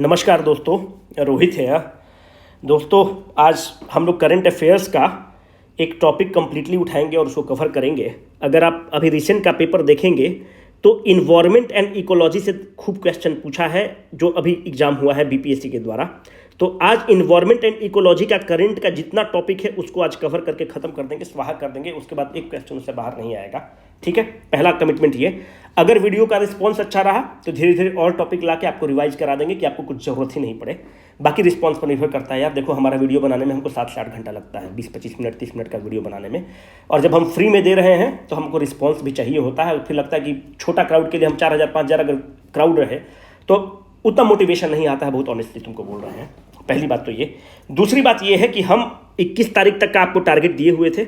नमस्कार दोस्तों, रोहित है। दोस्तों, आज हम लोग करंट अफेयर्स का एक टॉपिक कंप्लीटली उठाएंगे और उसको कवर करेंगे। अगर आप अभी रिसेंट का पेपर देखेंगे तो इन्वायरमेंट एंड इकोलॉजी से खूब क्वेश्चन पूछा है जो अभी एग्जाम हुआ है बीपीएससी के द्वारा। तो आज इन्वायरमेंट एंड इकोलॉजी का करंट का जितना टॉपिक है उसको आज कवर करके खत्म कर देंगे, स्वाहा कर देंगे। उसके बाद एक क्वेश्चन उससे बाहर नहीं आएगा, ठीक है। पहला कमिटमेंट ये। अगर वीडियो का रिस्पॉन्स अच्छा रहा तो धीरे धीरे और टॉपिक लाके आपको रिवाइज करा देंगे कि आपको कुछ जरूरत ही नहीं पड़े। बाकी रिस्पॉन्स पर निर्भर करता है यार। देखो, हमारा वीडियो बनाने में हमको 7 से 8 घंटा लगता है, 20-25 मिनट 30 मिनट का वीडियो बनाने में। और जब हम फ्री में दे रहे हैं तो हमको रिस्पॉन्स भी चाहिए होता है। फिर लगता है कि छोटा क्राउड के लिए हम 4000 5000 अगर क्राउड रहे तो उतना मोटिवेशन नहीं आता है। बहुत ऑनेस्टली तुमको बोल रहे हैं। पहली बात तो ये। दूसरी बात ये है कि हम 21 तारीख तक का आपको टारगेट दिए हुए थे।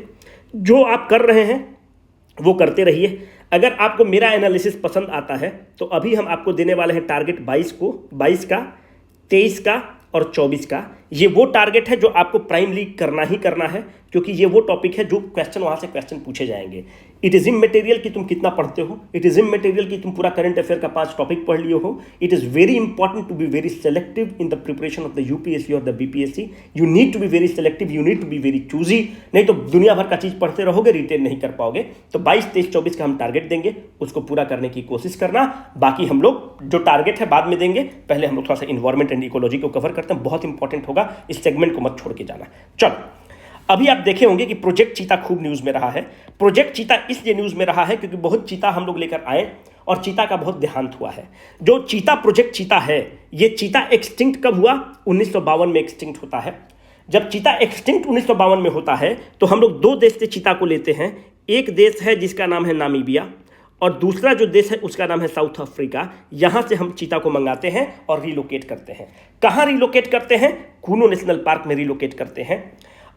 जो आप कर रहे हैं वो करते रहिए। अगर आपको मेरा एनालिसिस पसंद आता है तो अभी हम आपको देने वाले हैं टारगेट 22 का, 23 का और 24 का। ये वो टारगेट है जो आपको प्राइमली करना ही करना है, क्योंकि ये वो टॉपिक है जो क्वेश्चन वहाँ से क्वेश्चन पूछे जाएंगे। इट इज़ इमटेरियल कि तुम कितना पढ़ते हो, इट इज़ इमटेरियल कि तुम पूरा करंट अफेयर का 5 टॉपिक पढ़ लिए हो। It is very important to be very selective in the preparation of the UPSC और the BPSC. You need to be very selective, you need to be very choosy. नहीं तो दुनिया भर का चीज़ पढ़ते रहोगे, रिटेन नहीं कर पाओगे। तो 22, 23, 24 का हम टारगेट देंगे, उसको पूरा करने की कोशिश करना। बाकी हम लोग जो टारगेट है बाद में देंगे। पहले हम लोग थोड़ा सा इन्वायरमेंट एंड इकोलॉजी को कवर करते हैं, बहुत इंपॉर्टेंट होगा। इस सेगमेंट को मत छोड़ के जाना। चलो, अभी आप देखे होंगे कि प्रोजेक्ट चीता खूब न्यूज में रहा है। प्रोजेक्ट चीता इसलिए न्यूज में रहा है क्योंकि बहुत चीता हम लोग लेकर आए और चीता का बहुत देहांत हुआ है। जो चीता प्रोजेक्ट चीता है, ये चीता एक्सटिंक्ट कब हुआ? 1952 में एक्सटिंक्ट होता है। जब चीता एक्सटिंक्ट 1952 में होता है तो हम लोग 2 देश से चीता को लेते हैं। एक देश है जिसका नाम है नामीबिया और दूसरा जो देश है उसका नाम है साउथ अफ्रीका। यहां से हम चीता को मंगाते हैं और रिलोकेट करते हैं। कहां रिलोकेट करते हैं? कूनो नेशनल पार्क में रिलोकेट करते हैं।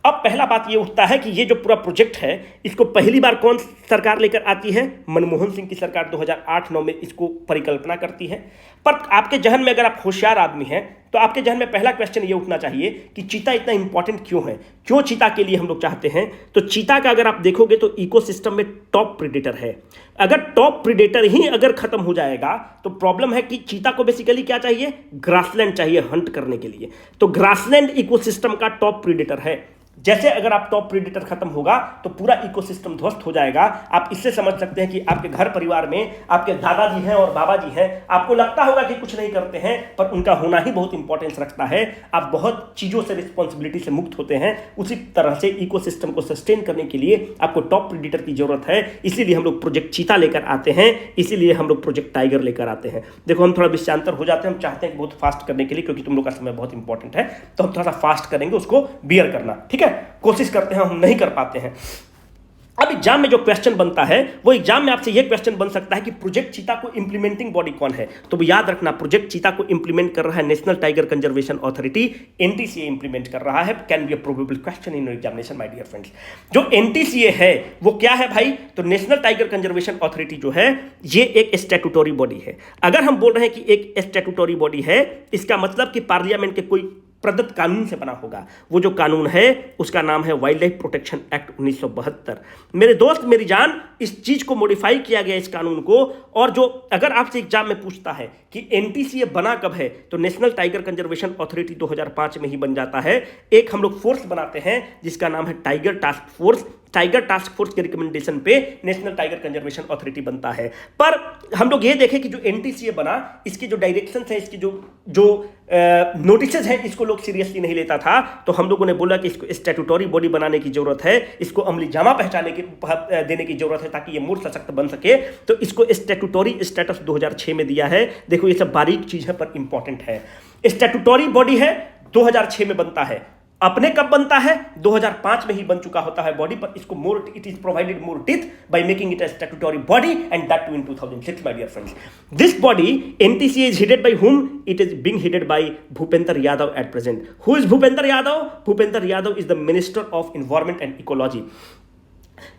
अब पहला बात ये उठता है कि ये जो पूरा प्रोजेक्ट है इसको पहली बार कौन सरकार लेकर आती है? मनमोहन सिंह की सरकार 2008-9 में इसको परिकल्पना करती है। पर आपके जहन में, अगर आप होशियार आदमी हैं तो आपके जहन में पहला क्वेश्चन ये उठना चाहिए कि चीता इतना इंपॉर्टेंट क्यों है, क्यों चीता के लिए हम लोग चाहते हैं। तो चीता का अगर आप देखोगे तो इकोसिस्टम में टॉप प्रीडेटर है। अगर टॉप प्रीडेटर ही अगर खत्म हो जाएगा तो प्रॉब्लम है कि चीता को बेसिकली क्या चाहिए? ग्रासलैंड चाहिए हंट करने के लिए। तो ग्रासलैंड इकोसिस्टम का टॉप प्रीडेटर है। जैसे अगर आप टॉप प्रीडेटर खत्म होगा तो पूरा इकोसिस्टम ध्वस्त हो जाएगा। आप इससे समझ सकते हैं कि आपके घर परिवार में आपके दादाजी हैं और बाबा जी हैं। आपको लगता होगा कि कुछ नहीं करते हैं, पर उनका होना ही बहुत इंपॉर्टेंस रखता है। आप बहुत चीज़ों से, रिस्पॉन्सिबिलिटी से मुक्त होते हैं। उसी तरह से इकोसिस्टम को सस्टेन करने के लिए आपको टॉप प्रीडेटर की जरूरत है। इसीलिए हम लोग प्रोजेक्ट चीता लेकर आते हैं, इसीलिए हम लोग प्रोजेक्ट टाइगर लेकर आते हैं। देखो, हम थोड़ा विषयांतर हो जाते हैं। हम चाहते हैं कि बहुत फास्ट करने के लिए, क्योंकि तुम लोग का समय बहुत इंपॉर्टेंट है, तो हम थोड़ा सा फास्ट करेंगे, उसको बियर करना, ठीक है। कोशिश करते हैं, हम नहीं कर पाते हैं। अब एग्जाम में जो क्वेश्चन बनता है वो एग्जाम में आपसे ये क्वेश्चन बन सकता है कि प्रोजेक्ट चीता को इंप्लीमेंटिंग बॉडी कौन है। तो याद रखना, प्रोजेक्ट चीता को इंप्लीमेंट कर रहा है national tiger conservation authority, NTCA implement कर रहा है। Can be a probable question in examination my dear friends. जो एनटीसीए है वो क्या है भाई? तो नेशनल टाइगर कंजर्वेशन अथॉरिटी जो है ये एक स्टैट्यूटरी बॉडी है। अगर हम बोल रहे हैं कि एक स्टैट्यूटरी बॉडी है, इसका मतलब कि पार्लियामेंट के कोई प्रदत्त कानून से बना होगा। वो जो कानून है उसका नाम है वाइल्ड लाइफ प्रोटेक्शन एक्ट 1972। मेरे दोस्त मेरी जान, इस चीज को मॉडिफाई किया गया, इस कानून को। और जो अगर आपसे एग्जाम में पूछता है कि एनटीसीए बना कब है, तो नेशनल टाइगर कंजर्वेशन अथॉरिटी 2005 में ही बन जाता है। एक हम लोग फोर्स बनाते हैं जिसका नाम है tiger task force. Tiger task force के रिकमेंडेशन पे नेशनल टाइगर कंजर्वेशन अथॉरिटी बनता है। पर हम लोग ये देखें कि जो एनटीसीए बना, इसके जो डायरेक्शंस हैं, इसकी जो नोटिसेज हैं, इसको लोग सीरियसली नहीं लेता था। तो हम लोगों ने बोला कि इसको स्टैट्यूटरी बॉडी बनाने की जरूरत है, इसको अमली जामा पहचाने की देने की जरूरत है ताकि ये मूर्त सशक्त बन सके। तो इसको स्टैट्यूटरी स्टेटस 2006 में दिया है। देखो, ये सब बारीक चीज है पर इंपॉर्टेंट है। स्टैट्यूटरी बॉडी है, 2006 में बनता है। अपने कब बनता है? 2005 में ही बन चुका होता है बॉडी, पर इसको more it is provided more teeth by making it a statutory body and that too in 2006 my dear friends. This body NTCA is headed by whom? It is being headed by Bhupender Yadav at present. Who is Bhupender Yadav? Bhupender Yadav is the Minister of Environment and Ecology.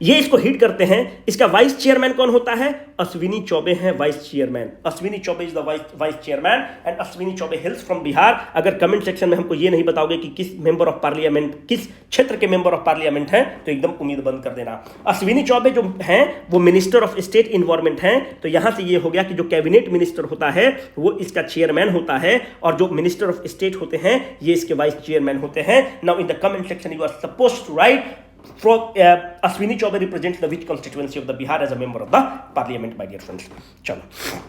ये इसको heed करते हैं। इसका vice chairman कौन होता है? अश्विनी चौबे हैं vice chairman. Ashwini Choubey is the vice chairman and Ashwini Choubey हेल्स from Bihar. अगर कमेंट सेक्शन में हमको ये नहीं बताओगे कि किस मेंबर ऑफ पार्लियामेंट, किस क्षेत्र के मेंबर ऑफ पार्लियामेंट हैं, तो एकदम उम्मीद बंद कर देना। अश्विनी चौबे जो हैं वो मिनिस्टर ऑफ स्टेट इन्वायरमेंट हैं, तो यहां से ये हो गया कि जो कैबिनेट मिनिस्टर होता है वो इसका चेयरमैन होता है, और जो मिनिस्टर ऑफ स्टेट होते हैं ये इसके वाइस चेयरमैन होते हैं। Now in the comment section you are supposed to write Ashwini Chaubey represents the which constituency of the Bihar as a member of the parliament, my dear friends. चलो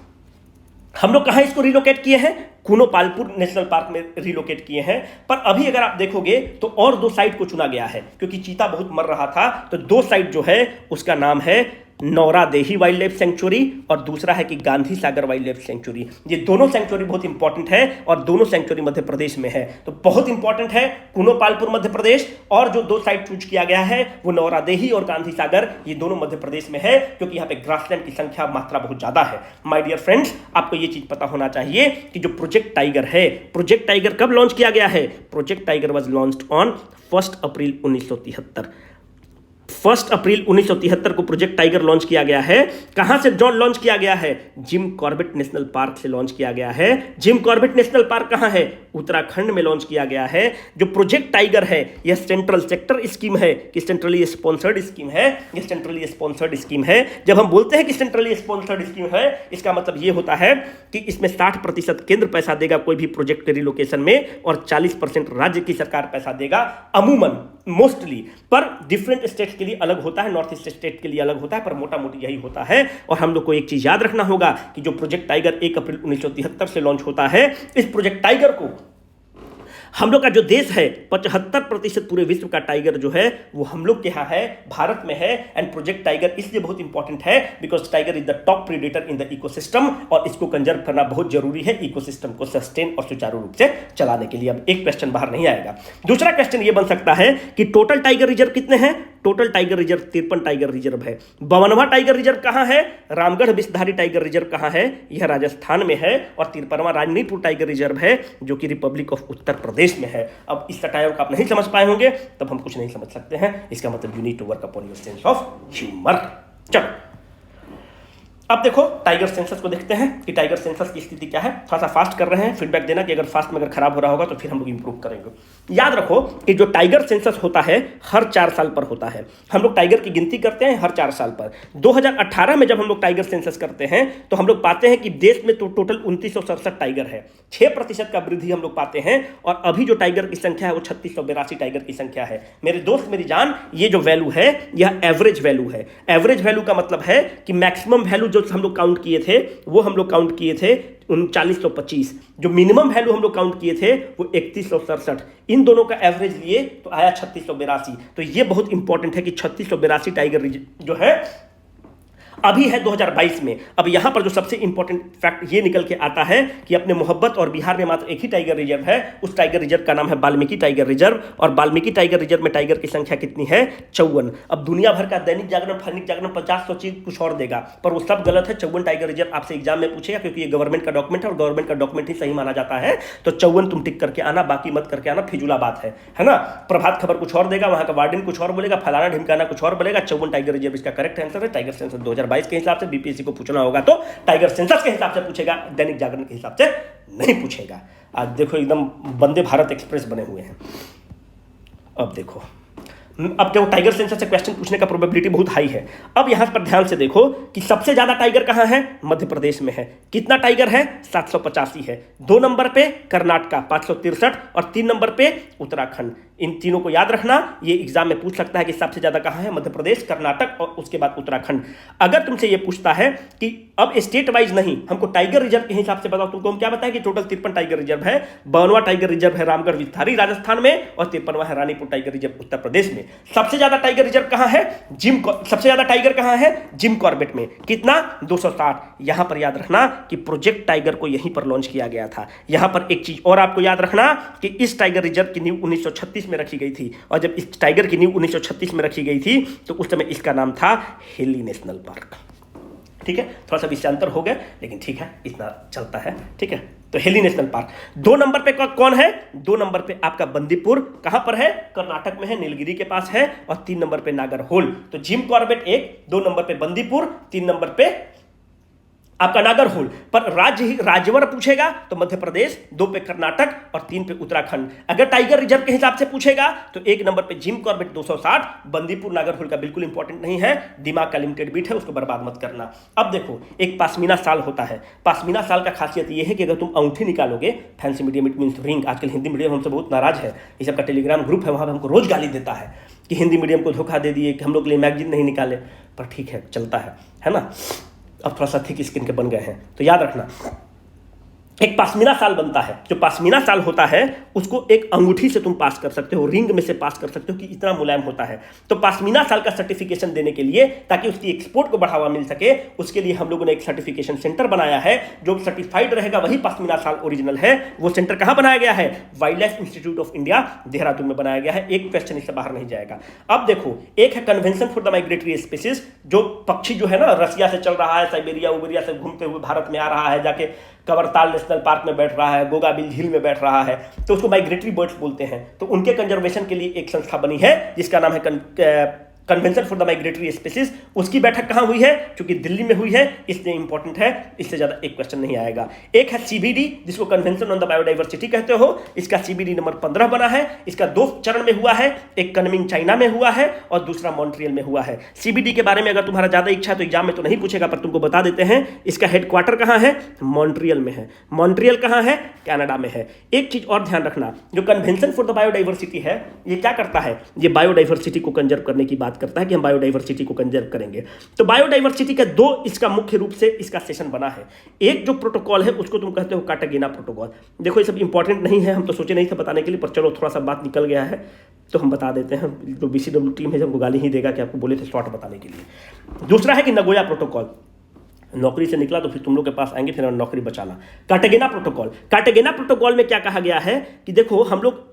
हम लोग कहां इसको रिलोकेट किए हैं? कुनो Palpur national park में relocate किए हैं। पर अभी अगर आप देखोगे तो और दो साइट को चुना गया है, क्योंकि चीता बहुत मर रहा था, तो दो साइट जो है उसका नाम है नौरादेही वाइल्ड लाइफ सेंचुरी और दूसरा है कि Gandhi Sagar wild life sanctuary. ये दोनों सेंचुरी बहुत इंपॉर्टेंट है और दोनों सेंचुरी मध्य प्रदेश में है, तो बहुत इंपॉर्टेंट है कुनो पालपुर मध्य प्रदेश, और जो दो साइट चूज किया गया है वो नौरादेही और गांधी सागर, ये दोनों मध्य प्रदेश में है, क्योंकि यहाँ पे ग्रासलैंड की संख्या मात्रा बहुत ज्यादा है। माय डियर फ्रेंड्स, आपको ये चीज पता होना चाहिए कि जो प्रोजेक्ट टाइगर है, प्रोजेक्ट टाइगर कब लॉन्च किया गया है? Project tiger was launched on 1 अप्रैल 1973। 1 अप्रैल 1973 को प्रोजेक्ट टाइगर लॉन्च किया गया है। कहां से लॉन्च किया गया है? जिम कॉर्बेट नेशनल पार्क से लॉन्च किया गया है। जिम कॉर्बेट नेशनल पार्क कहां है? उत्तराखंड में लॉन्च किया गया है। जो प्रोजेक्ट टाइगर है यह सेंट्रल सेक्टर स्कीम है कि सेंट्रली स्पॉन्सर्ड स्कीम है? यह सेंट्रली स्पॉन्सर्ड स्कीम है। जब हम बोलते हैं कि सेंट्रली स्पॉन्सर्ड स्कीम है, इसका मतलब यह होता है कि इसमें 60% केंद्र पैसा देगा कोई भी प्रोजेक्ट के रिलोकेशन में, और 40% राज्य की सरकार पैसा देगा, अमूमन मोस्टली। पर डिफरेंट स्टेट्स के लिए अलग होता है, नॉर्थ ईस्ट स्टेट के लिए अलग होता है, पर मोटा मोटी यही होता है। और हम लोग को एक चीज याद रखना होगा कि जो प्रोजेक्ट टाइगर 1 अप्रैल 1973 से लॉन्च होता है, इस प्रोजेक्ट टाइगर को हम लोग का जो देश है 75% पूरे विश्व का टाइगर जो है वो हम लोग के यहाँ है, भारत में है। एंड प्रोजेक्ट टाइगर इसलिए बहुत इंपॉर्टेंट है because tiger is the top predator in the ecosystem, और इसको कंजर्व करना बहुत जरूरी है इकोसिस्टम को सस्टेन और सुचारू रूप से चलाने के लिए। अब एक क्वेश्चन बाहर नहीं आएगा। दूसरा क्वेश्चन ये बन सकता है कि टोटल टाइगर रिजर्व कितने हैं? Total tiger reserve 53 tiger reserve है। 52वां टाइगर रिजर्व कहां है? रामगढ़ विषधारी टाइगर रिजर्व कहां है? यह राजस्थान में है। और 53वां राजनीपुर टाइगर रिजर्व है जो कि रिपब्लिक ऑफ उत्तर प्रदेश में है। अब इस टाइगर को आप नहीं समझ पाए होंगे, तब हम कुछ नहीं समझ सकते हैं। इसका मतलब you need to work upon your sense of humour. चलो अब देखो टाइगर सेंसस को देखते हैं कि टाइगर सेंसस की स्थिति क्या है। थोड़ा सा फास्ट कर रहे हैं, फीडबैक देना कि अगर फास्ट में अगर खराब हो रहा होगा तो फिर हम लोग इंप्रूव करेंगे। याद रखो कि जो टाइगर सेंसस होता है हर 4 साल पर होता है। हम लोग टाइगर की गिनती करते हैं हर 4 साल पर। 2018 में जब हम लोग टाइगर सेंसस करते हैं तो हम लोग पाते हैं कि देश में तो टोटल 2967 टाइगर है, 6% का वृद्धि हम लोग पाते हैं। और अभी जो टाइगर की संख्या है वो 3682 टाइगर की संख्या है। मेरे दोस्त मेरी जान, ये जो वैल्यू है यह एवरेज वैल्यू है। एवरेज वैल्यू का मतलब है कि मैक्सिमम वैल्यू जो हम लोग काउंट किए थे वो हम लोग काउंट किए थे 3925, जो मिनिमम वैल्यू हम लोग काउंट किए थे वो 3167। इन दोनों का एवरेज लिए तो आया 3682। तो ये बहुत इंपॉर्टेंट है कि 3682 टाइगर जो है अभी है 2022 में। अब यहां पर जो सबसे इंपॉर्टेंट फैक्ट ये निकल के आता है कि अपने मोहब्बत और बिहार में मात्र एक ही टाइगर रिजर्व है। उस टाइगर रिजर्व का नाम है वाल्मीकि टाइगर रिजर्व। और वाल्मीकि टाइगर रिजर्व में टाइगर की संख्या कितनी है? 54। अब दुनिया भर का दैनिक जागरण, दैनिक जागरण 50 चीज कुछ और देगा, पर वो सब गलत है। 54 टाइगर रिजर्व आपसे एग्जाम में पूछेगा, क्योंकि ये गवर्नमेंट का डॉक्यूमेंट है और गवर्नमेंट का डॉक्यूमेंट ही सही माना जाता है। तो 54 तुम टिक करके आना, बाकी मत करके आना, फिजूला बात है ना। प्रभात खबर कुछ और देगा, वहां का वार्डन कुछ और बोलेगा, फलाना ढिमकाना कुछ और बोलेगा। 54 टाइगर रिजर्व इसका करेक्ट आंसर है। टाइगर सेंसस 2022 के हिसाब से बीपीएससी को पूछना होगा तो टाइगर सेंसस के हिसाब से पूछेगा, दैनिक जागरण के हिसाब से नहीं पूछेगा। आज देखो एकदम वंदे भारत एक्सप्रेस बने हुए हैं। अब देखो, अब देखो टाइगर सेंसस से क्वेश्चन पूछने का प्रोबेबिलिटी बहुत हाई है। अब यहां पर ध्यान से देखो कि सबसे ज्यादा टाइगर कहां है? मध्य प्रदेश में है। कितना टाइगर है? 785 है। 2 नंबर पे कर्नाटका 563 और 3 नंबर पे उत्तराखंड। इन तीनों को याद रखना, ये एग्जाम में पूछ सकता है कि सबसे ज्यादा कहां है? मध्य प्रदेश, कर्नाटक और उसके बाद उत्तराखंड। अगर तुमसे ये पूछता है कि अब स्टेट वाइज नहीं, हमको टाइगर रिजर्व के हिसाब से बताओ, तुमको हम क्या बताएं कि टोटल 53 टाइगर रिजर्व है। 52वां टाइगर रिजर्व है रामगढ़ विषधारी राजस्थान में और 53वां है रानीपुर टाइगर रिजर्व उत्तर प्रदेश में। सबसे ज्यादा टाइगर रिजर्व कहां है? सबसे ज्यादा टाइगर कहां है? जिम कॉर्बेट में। कितना? 260। यहां पर याद रखना कि प्रोजेक्ट टाइगर को यहीं पर लॉन्च किया गया था। यहां पर एक चीज और आपको याद रखना कि इस टाइगर रिजर्व की नींव 1936 में रखी गई थी, और जब इस टाइगर की नींव 1936 में रखी गई थी तो उस समय इसका नाम था हिली नेशनल पार्क। ठीक है, थोड़ा सा इससे अंतर हो गया, लेकिन ठीक है, इतना चलता है, ठीक है। तो हेली नेशनल पार्क 2 नंबर पे कौन है? 2 नंबर पे आपका बंदीपुर, कहां पर है? कर्नाटक में है, नीलगिरी के पास है। और 3 नंबर पे नागरहोल। तो जिम कॉर्बेट 1, 2 नंबर पे बंदीपुर, 3 नंबर पे आपका नागरहोल। पर राज्यवर पूछेगा तो मध्य प्रदेश, 2 पे कर्नाटक और 3 पे उत्तराखंड। अगर टाइगर रिजर्व के हिसाब से पूछेगा तो 1 नंबर पे जिम कॉर्बेट 260, बंदीपुर नागरहोल का बिल्कुल इंपॉर्टेंट नहीं है, दिमाग का लिमिटेड बीट है, उसको बर्बाद मत करना। अब देखो, एक पासमीना साल होता है। पासमीना साल का खासियत यह है कि अगर तुम अंगूठी निकालोगे, fancy medium it means ring, आजकल हिंदी मीडियम हमसे बहुत नाराज है, इस सबका टेलीग्राम ग्रुप है, वहां पर हमको रोज गाली देता है कि हिंदी मीडियम को धोखा दे दिए, कि हम लोग के लिए मैगजीन नहीं निकाले। पर ठीक है, चलता है ना। अब थोड़ा सा थिक स्किन के बन गए हैं, तो याद रखना, एक पासमीना साल बनता है। जो पासमीना साल होता है उसको एक अंगूठी से तुम पास कर सकते हो, रिंग में से पास कर सकते हो कि इतना मुलायम होता है। तो पासमीना साल का सर्टिफिकेशन देने के लिए, ताकि उसकी एक्सपोर्ट को बढ़ावा मिल सके, उसके लिए हम लोगों ने एक सर्टिफिकेशन सेंटर बनाया है। जो सर्टिफाइड रहेगा वही पासमीना साल ओरिजिनल है। वो सेंटर कहां बनाया गया है? Wild life institute of India, Dehradun में बनाया गया है। एक क्वेश्चन इससे बाहर नहीं जाएगा। अब देखो, एक है convention for the migratory species, जो पक्षी जो है ना रसिया से चल रहा है, साइबेरिया उबेरिया से घूमते हुए भारत में आ रहा है, जाके कवरताल नेशनल पार्क में बैठ रहा है, गोगाबिल झील में बैठ रहा है, तो उसको माइग्रेटरी बर्ड्स बोलते हैं। तो उनके कंजर्वेशन के लिए एक संस्था बनी है जिसका नाम है convention for the migratory species. उसकी बैठक कहां हुई है? क्योंकि दिल्ली में हुई है, इसलिए इंपॉर्टेंट है, इससे ज्यादा एक क्वेश्चन नहीं आएगा। एक है सीबीडी, जिसको कन्वेंशन ऑन द बायोडाइवर्सिटी कहते हो, इसका सीबीडी नंबर 15 बना है। इसका 2 चरण में हुआ है, एक कनमिंग चाइना में हुआ है और दूसरा मॉन्ट्रियल में हुआ है। सीबीडी के बारे में अगर तुम्हारा ज्यादा इच्छा है तो एग्जाम में तो नहीं पूछेगा, पर तुमको बता देते हैं, इसका हेडक्वार्टर कहां है? मॉन्ट्रियल में है। मॉन्ट्रियल कहां है? कनाडा में है। एक चीज और ध्यान रखना, जो कन्वेंशन फॉर द बायोडाइवर्सिटी है, ये क्या करता है? ये बायोडाइवर्सिटी को कंजर्व करने की बात करता है कि हम बायोडाइवर्सिटी को कंजर्व करेंगे। तो बायोडाइवर्सिटी का 2 इसका मुख्य रूप से इसका सेशन बना है। एक जो प्रोटोकॉल है उसको तुम कहते हो कार्टागेना प्रोटोकॉल। देखो, ये सब इंपॉर्टेंट नहीं है, हम तो सोचे नहीं थे बताने के लिए, पर चलो थोड़ा सा बात निकल गया है तो हम बता देते हैं। जो बीसीडब्ल्यू टीम है हमको गाली ही देगा कि आपको बोले थे शॉर्ट बताने के लिए। दूसरा है कि नगोया प्रोटोकॉल, नौकरी से निकला तो फिर तुम लोग के पास आएंगे, फिर नौकरी बचाना। कार्टागेना प्रोटोकॉल, कार्टागेना प्रोटोकॉल में क्या कहा गया है कि देखो, हम लोग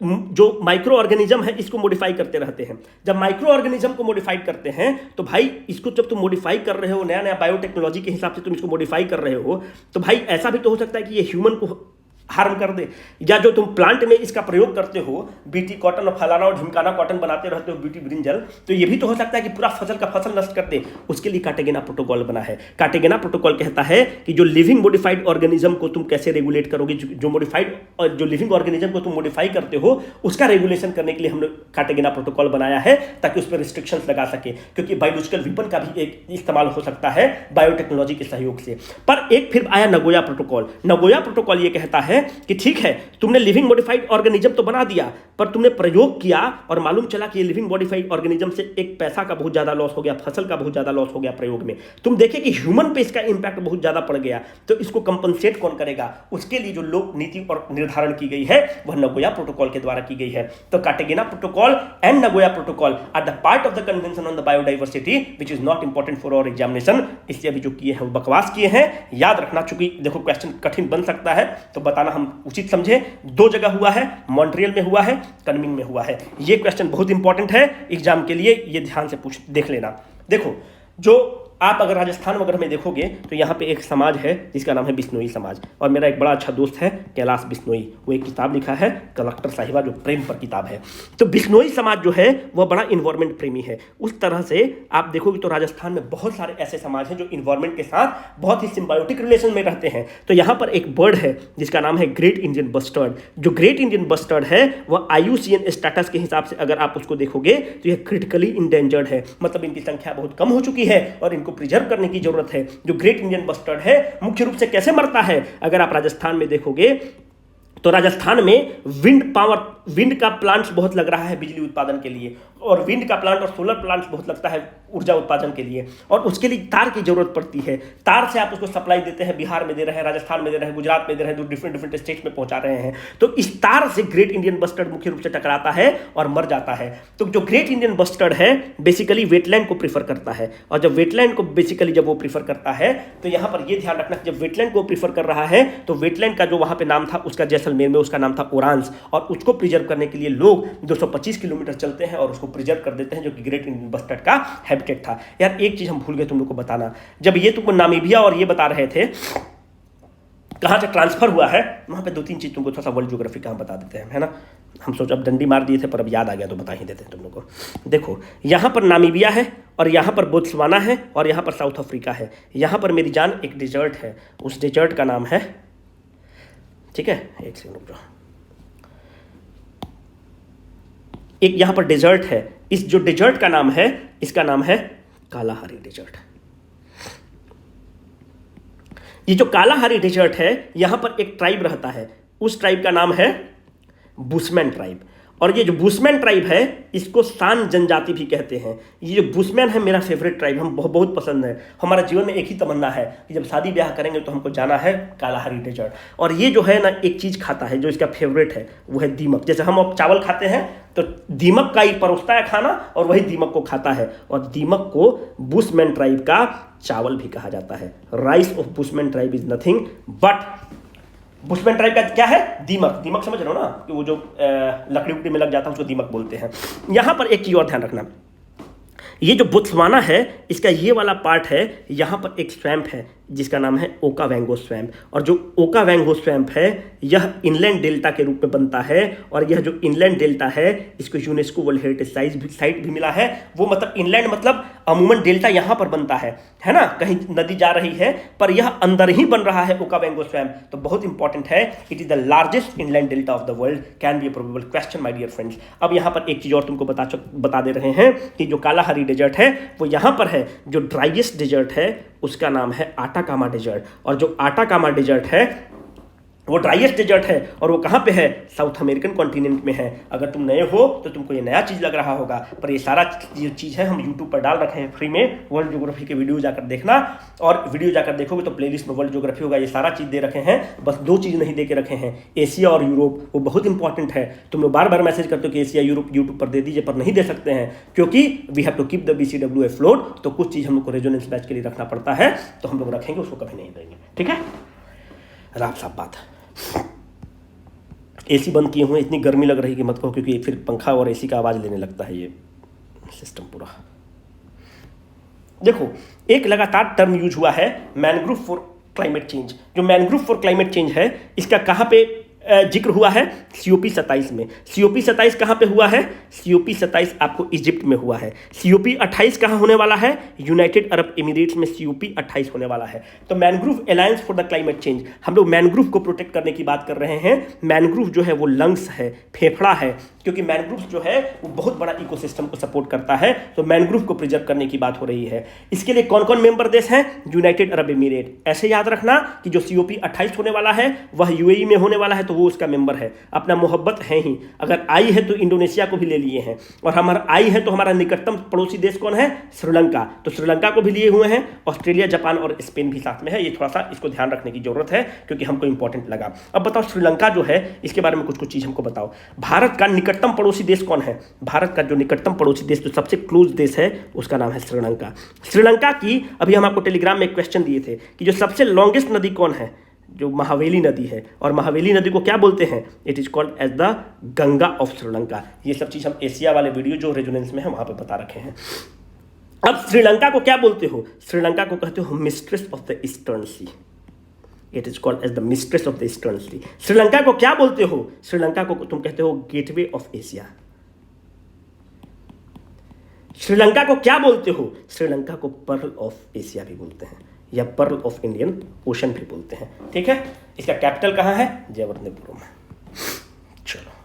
जो माइक्रो ऑर्गेनिज्म है इसको मॉडिफाई करते रहते हैं। जब माइक्रो ऑर्गेनिज्म को मॉडिफाई करते हैं तो भाई इसको जब तुम मॉडिफाई कर रहे हो, नया नया बायोटेक्नोलॉजी के हिसाब से तुम इसको मॉडिफाई कर रहे हो, तो भाई ऐसा भी तो हो सकता है कि ये ह्यूमन को हार्म कर दे। या जो तुम प्लांट में इसका प्रयोग करते हो, बीटी कॉटन और फलाना और ढिमकाना कॉटन बनाते रहते हो, ब्यूटी ब्रिंजल, तो ये भी तो हो सकता है कि पूरा फसल का फसल नष्ट कर दे। उसके लिए कार्टागेना प्रोटोकॉल बना है। कार्टागेना प्रोटोकॉल कहता है कि जो लिविंग मॉडिफाइड ऑर्गेनिज्म को तुम कैसे रेगुलेट करोगे, जो मॉडिफाइड और जो लिविंग ऑर्गेनिज्म को तुम मॉडिफाई करते हो उसका रेगुलेशन करने के लिए हमने कार्टागेना प्रोटोकॉल बनाया है, ताकि उस पर रिस्ट्रिक्शंस लगा सके। क्योंकि बायोलॉजिकल वेपन का भी एक इस्तेमाल हो सकता है बायोटेक्नोलॉजी के सहयोग से। पर एक फिर आया नगोया प्रोटोकॉल। नगोया प्रोटोकॉल ये कहता है कि ठीक है, तुमने लिविंग मॉडिफाइड ऑर्गेनिज्म तो बना दिया, पर तुमने प्रयोग किया और मालूम चला कि ये लिविंग मॉडिफाइड ऑर्गेनिज्म से एक पैसा का बहुत ज्यादा लॉस हो गया, फसल का बहुत ज्यादा लॉस हो गया प्रयोग में। तुम देखे कि ह्यूमन पे इसका इंपैक्ट बहुत ज्यादा पड़ गया, तो इसको कंपनसेट कौन करेगा? उसके लिए जो लोग नीति और निर्धारण की गई है वह नगोया प्रोटोकॉल के द्वारा की गई है। तो Cartagena protocol and Nagoya protocol are the part of the convention on the biodiversity which is not important for our examination. इसलिए अभी जो किए हैं वो बकवास किए हैं, याद रखना। चूंकि देखो क्वेश्चन कठिन बन सकता है तो बताना हम उचित समझे। 2 जगह हुआ है, मॉन्ट्रियल में हुआ है, कनमिंग में हुआ है। ये क्वेश्चन बहुत इंपॉर्टेंट है एग्जाम के लिए, ये ध्यान से देख लेना। देखो, जो आप अगर राजस्थान वगैरह में देखोगे तो यहाँ पे एक समाज है जिसका नाम है बिश्नोई समाज। और मेरा एक बड़ा अच्छा दोस्त है कैलाश बिश्नोई, वो एक किताब लिखा है कलेक्टर साहिबा, जो प्रेम पर किताब है। तो बिश्नोई समाज जो है वह बड़ा इन्वायरमेंट प्रेमी है। उस तरह से आप देखोगे तो राजस्थान में बहुत सारे ऐसे समाज हैं जो इन्वायरमेंट के साथ बहुत ही सिम्बायोटिक रिलेशन में रहते हैं। तो यहाँ पर एक बर्ड है जिसका नाम है ग्रेट इंडियन बस्टर्ड। जो ग्रेट इंडियन बस्टर्ड है वह IUCN स्टेटस के हिसाब से अगर आप उसको देखोगे तो यह क्रिटिकली इंडेंजर्ड है, मतलब इनकी संख्या बहुत कम हो चुकी है और इनको प्रिजर्व करने की जरूरत है। जो ग्रेट इंडियन बस्टर्ड है मुख्य रूप से कैसे मरता है, अगर आप राजस्थान में देखोगे तो राजस्थान में विंड का प्लांट्स बहुत लग रहा है बिजली उत्पादन के लिए, और विंड का प्लांट और सोलर प्लांट्स बहुत लगता है ऊर्जा उत्पादन के लिए, और उसके लिए तार की जरूरत पड़ती है। तार से आप उसको सप्लाई देते हैं, बिहार में दे रहे हैं, राजस्थान में दे रहे हैं, गुजरात में दे रहे हैं, डिफरेंट स्टेट्स में पहुंचा रहे हैं। तो इस तार से ग्रेट इंडियन बस्टर्ड मुख्य रूप से टकराता है और मर जाता है। तो जो ग्रेट इंडियन बस्टर्ड है बेसिकली वेटलैंड को प्रीफर करता है, और जब वेटलैंड को बेसिकली जब वो प्रीफर करता है तो यहां पर ये ध्यान रखना, जब वेटलैंड को प्रीफर कर रहा है तो वेटलैंड का जो वहां पे नाम था उसका जैसलमेर जैसलमेर में, उसका नाम था ओरांस, और उसको प्रिजर्व करने के लिए लोग 225 किलोमीटर चलते हैं और उसको प्रिजर्व कर देते हैं, जो कि ग्रेट इंडियन बस्टर्ड का हैबिटेट था। यार एक चीज़ हम भूल गए तुम लोग को बताना, जब ये तुमको नामीबिया और ये बता रहे थे कहाँ से ट्रांसफर हुआ है, वहाँ पे 2-3 चीज़ तुमको थोड़ा सा वर्ल्ड ज्योग्राफी का हम बता देते हैं, है ना। हम सोच अब डंडी मार दिए थे पर अब याद आ गया तो बता ही देते हैं तुम लोग को। देखो यहाँ पर नामीबिया है और यहाँ पर बोत्सवाना है और यहाँ पर साउथ अफ्रीका है। यहाँ पर मेरी जान एक डिजर्ट है, उस डिजर्ट का नाम है, ठीक है एक सेकंड रुक जाओ, एक यहाँ पर डिजर्ट है, इस जो डिजर्ट का नाम है इसका नाम है कालाहारी डिजर्ट। ये जो कालाहारी डिजर्ट है यहां पर एक ट्राइब रहता है, उस ट्राइब का नाम है बुशमैन ट्राइब। और ये जो बुशमैन ट्राइब है इसको सान जनजाति भी कहते हैं। ये जो बुशमैन है मेरा फेवरेट ट्राइब, हम बहुत पसंद है। हमारा जीवन में एक ही तमन्ना है कि जब शादी ब्याह करेंगे तो हमको जाना है कालाहारी डेजर्ट। और ये जो है ना एक चीज़ खाता है जो इसका फेवरेट है, वो है दीमक। जैसे हम अब चावल खाते हैं तो दीमक का ही परोसता है खाना और वही दीमक को खाता है। और दीमक को बुशमैन ट्राइब का चावल भी कहा जाता है। Rice of bushman tribe is nothing but, bushman tribe का क्या है, दीमक। दीमक समझ रहे हो ना, कि वो जो लकड़ी उकड़ी में लग जाता है उसको दीमक बोलते हैं। यहां पर एक चीज और ध्यान रखना, ये जो बोत्सवाना है इसका ये वाला पार्ट है, यहाँ पर एक स्वैम्प है जिसका नाम है ओकावैंगो स्वैम्प। और जो ओकावैंगो स्वैम्प है यह इनलैंड डेल्टा के रूप में बनता है। और यह जो इनलैंड डेल्टा है इसको यूनेस्को वर्ल्ड हेरिटेज साइट भी मिला है। वो मतलब इनलैंड मतलब अमूमन डेल्टा यहाँ पर बनता है ना, कहीं नदी जा रही है पर यह अंदर ही बन रहा है ओकावैंगो स्वैम्प। तो बहुत इंपॉर्टेंट है, it is the largest inland delta of the world, can be a probable question my dear friends. अब यहाँ पर एक चीज और तुमको बता दे रहे हैं कि जो कालाहारी डेजर्ट है वो यहाँ पर है। जो ड्राइएस्ट डेजर्ट है उसका नाम है आटाकामा डेजर्ट। और जो आटाकामा डेजर्ट है वो ड्राइएस्ट डेजर्ट है और वो कहाँ पे है, साउथ अमेरिकन कॉन्टिनेंट में है। अगर तुम नए हो तो तुमको ये नया चीज़ लग रहा होगा, पर ये सारा जो चीज़ है हम यूट्यूब पर डाल रखे हैं फ्री में। वर्ल्ड ज्योग्राफी के वीडियो जाकर देखना, और वीडियो जाकर देखोगे तो प्लेलिस्ट में वर्ल्ड ज्योग्राफी होगा। ये सारा चीज़ दे रखे हैं, बस 2 चीज़ नहीं दे के रखे हैं, एशिया और यूरोप। वो बहुत इंपॉर्टेंट है। तुम लोग बार बार मैसेज करते हो कि एशिया यूरोप यूट्यूब पर दे दीजिए, पर नहीं दे सकते हैं क्योंकि we have to keep the BCW afloat. तो कुछ चीज़ हम लोग को रेजोनेंस बैच के लिए रखना पड़ता है, तो हम लोग रखेंगे, उसको कभी नहीं देंगे, ठीक है। रात साफ बात। एसी बंद किए हुए, इतनी गर्मी लग रही कि मत कहो, क्योंकि फिर पंखा और एसी का आवाज़ लेने लगता है ये सिस्टम पूरा। देखो एक लगातार टर्म यूज हुआ है, मैनग्रोव फॉर क्लाइमेट चेंज। जो मैनग्रोव फॉर क्लाइमेट चेंज है इसका कहाँ पे जिक्र हुआ है, COP 27 में। COP 27 कहाँ पे हुआ है, COP 27 आपको इजिप्ट में हुआ है। COP 28 कहाँ होने वाला है, यूनाइटेड अरब एमिरेट्स में COP 28 होने वाला है। तो mangrove alliance for the climate change, हम लोग मैनग्रोव को प्रोटेक्ट करने की बात कर रहे हैं। मैनग्रोव जो है वो लंग्स है, फेफड़ा है, क्योंकि मैनग्रोव जो है वो बहुत बड़ा इकोसिस्टम को सपोर्ट करता है। तो मैनग्रोव को प्रिजर्व करने की बात हो रही है। इसके लिए कौन कौन मेंबर देश हैं, यूनाइटेड अरब एमिरेट। ऐसे याद रखना कि जो COP 28 होने वाला है वह UAE में होने वाला है, तो वो उसका मेंबर है। अपना मोहब्बत है ही, अगर आई है तो इंडोनेशिया को भी ले लिए हैं। और हमारा आई है तो हमारा निकटतम पड़ोसी देश कौन है, श्रीलंका। तो श्रीलंका को भी लिए हुए हैं। ऑस्ट्रेलिया, जापान और स्पेन भी साथ में है। ये थोड़ा सा इसको ध्यान रखने की जरूरत है क्योंकि हमको इंपॉर्टेंट लगा। अब बताओ श्रीलंका जो है इसके बारे में कुछ चीज हमको बताओ। भारत का निकटतम पड़ोसी देश कौन है, भारत का जो निकटतम पड़ोसी देश, जो सबसे क्लोज देश है, उसका नाम है श्रीलंका। श्रीलंका की अभी हम आपको टेलीग्राम में एक क्वेश्चन दिए थे कि जो सबसे लॉन्गेस्ट नदी कौन है, जो महावेली नदी है। और महावेली नदी को क्या बोलते हैं, it is called as the Ganga of Sri. ये सब चीज हम एशिया वाले वीडियो जो रेजोनेंस में है वहां पे बता रखे हैं। अब श्रीलंका को क्या बोलते हो, श्रीलंका को कहते हो mistress of the eastern sea. It is called as the mistress of the eastern sea. Sri Lanka को क्या बोलते हो, श्रीलंका को तुम कहते हो गेटवे ऑफ एशिया। श्रीलंका को क्या बोलते हो, श्रीलंका को पर्ल ऑफ एशिया भी बोलते हैं, या पर्ल ऑफ इंडियन ओशन भी बोलते हैं, ठीक है। इसका कैपिटल कहाँ है, जयवर्धनेपुरम है। चलो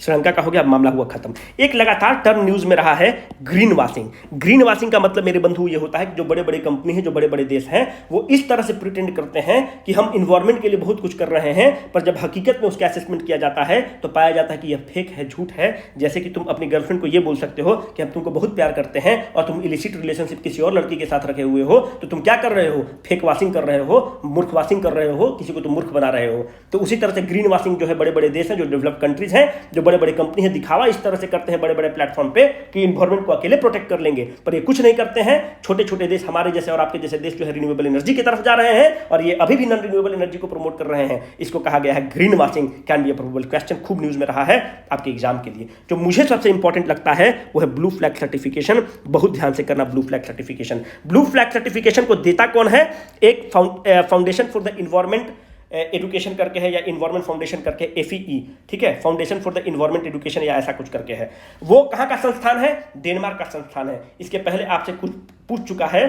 श्रीलंका का हो गया, मामला हुआ खत्म। एक लगातार टर्म न्यूज में रहा है ग्रीन वाशिंग। ग्रीन वाशिंग का मतलब मेरे बंधु ये होता है कि जो बड़े बड़े कंपनी हैं, जो बड़े बड़े देश हैं, वो इस तरह से प्रिटेंड करते हैं कि हम इन्वायरमेंट के लिए बहुत कुछ कर रहे हैं, पर जब हकीकत में उसका असेसमेंट किया जाता है तो पाया जाता है कि यह फेक है, झूठ है। जैसे कि तुम अपनी गर्लफ्रेंड को ये बोल सकते हो कि हम तुमको बहुत प्यार करते हैं और तुम इलिसिट रिलेशनशिप किसी और लड़की के साथ रखे हुए हो, तो तुम क्या कर रहे हो, फेक वाशिंग कर रहे हो, मूर्ख वाशिंग कर रहे हो, किसी को तुम मूर्ख बना रहे हो। तो उसी तरह से ग्रीन वाशिंग जो है बड़े बड़े देश हैं, जो डेवलप्ड कंट्रीज हैं, जो बड़े बड़े कंपनी है दिखावा इस तरह से करते हैं बड़े बड़े प्लेटफॉर्म पे कि इन्वायरमेंट को अकेले प्रोटेक्ट कर लेंगे, पर ये कुछ नहीं करते हैं। छोटे छोटे देश हमारे जैसे और आपके जैसे देश जो है रिन्यूएबल एनर्जी की तरफ जा रहे हैं और ये अभी भी नॉन रिन्यूएबल एनर्जी को प्रमोट कर रहे हैं। इसको कहा गया है green washing can be a probable question, खूब न्यूज में रहा है आपके एग्जाम के लिए। जो मुझे सबसे इंपॉर्टेंट लगता है वो है ब्लू फ्लैग सर्टिफिकेशन। बहुत ध्यान से करना blue flag certification. Blue flag certification को देता कौन है? एक foundation for the environment education करके है या इन्वायरमेंट फाउंडेशन करके, FEE, ठीक है, foundation for the environment education या ऐसा कुछ करके है। वो कहाँ का संस्थान है? डेनमार्क का संस्थान है। इसके पहले आपसे कुछ पूछ चुका है